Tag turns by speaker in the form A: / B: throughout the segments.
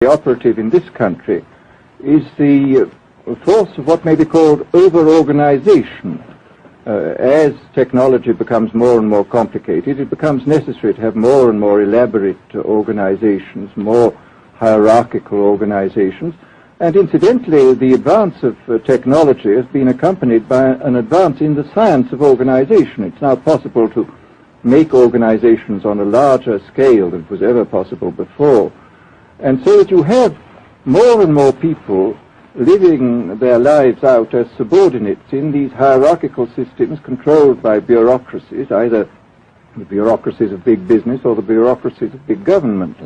A: operative in this country is the force of what may be called over-organization. As technology becomes more and more complicated, it becomes necessary to have more and more elaborate organizations, more hierarchical organizations. And incidentally, the advance of technology has been accompanied by an advance in the science of organization. It's now possible to make organizations on a larger scale than was ever possible before. And so that you have more and more people living their lives out as subordinates in these hierarchical systems controlled by bureaucracies, either the bureaucracies of big business or the bureaucracies of big government.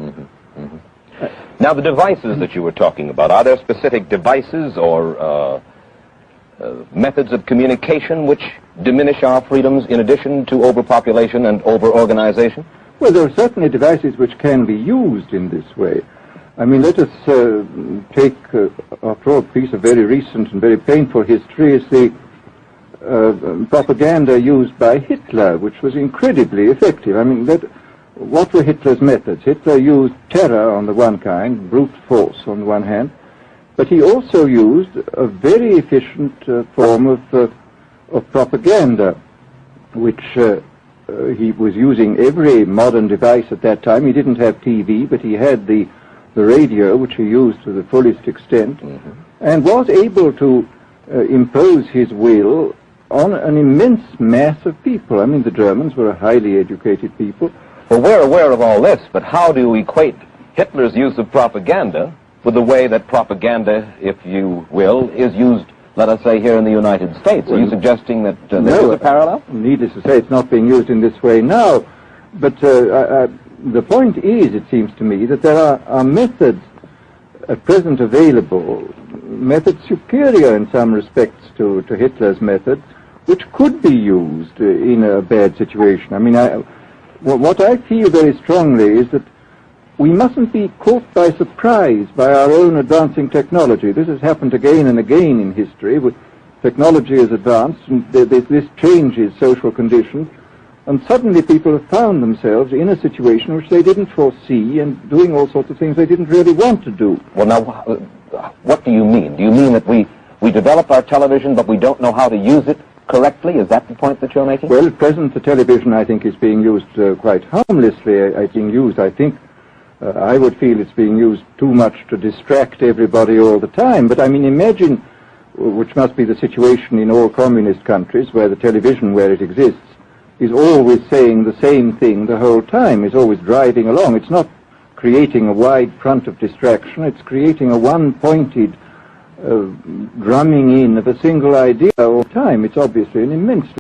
B: Now, the devices that you were talking about, are there specific devices or methods of communication which diminish our freedoms in addition to overpopulation and over-organization?
A: Well, there are certainly devices which can be used in this way. I mean, let us take, after all, a piece of very recent and very painful history is the propaganda used by Hitler, which was incredibly effective. I mean, what were Hitler's methods? Hitler used terror on the one kind, brute force on the one hand, but he also used a very efficient form of propaganda, which he was using every modern device at that time. He didn't have TV, but he had the radio, which he used to the fullest extent, and was able to impose his will on an immense mass of people. I mean, the Germans were a highly educated people.
B: Well, we're aware of all this, but how do you equate Hitler's use of propaganda with the way that propaganda, if you will, is used, let us say, here in the United States? Are you suggesting that there is a parallel?
A: Needless to say, it's not being used in this way now, but the point is, it seems to me, that there are methods at present available, methods superior in some respects to Hitler's methods, which could be used in a bad situation. I mean, what I feel very strongly is that we mustn't be caught by surprise by our own advancing technology. This has happened again and again in history. Technology has advanced, and this changes social conditions, and suddenly people have found themselves in a situation which they didn't foresee and doing all sorts of things they didn't really want to do.
B: Well, now, what do you mean? Do you mean that we develop our television, but we don't know how to use it correctly? Is that the point that you're making?
A: Well, at present, the television, I think, is being used quite harmlessly. I would feel it's being used too much to distract everybody all the time. But, I mean, imagine, which must be the situation in all communist countries, where the television, where it exists, is always saying the same thing the whole time, is always driving along. It's not creating a wide front of distraction, it's creating a one-pointed drumming in of a single idea all the time. It's obviously an immense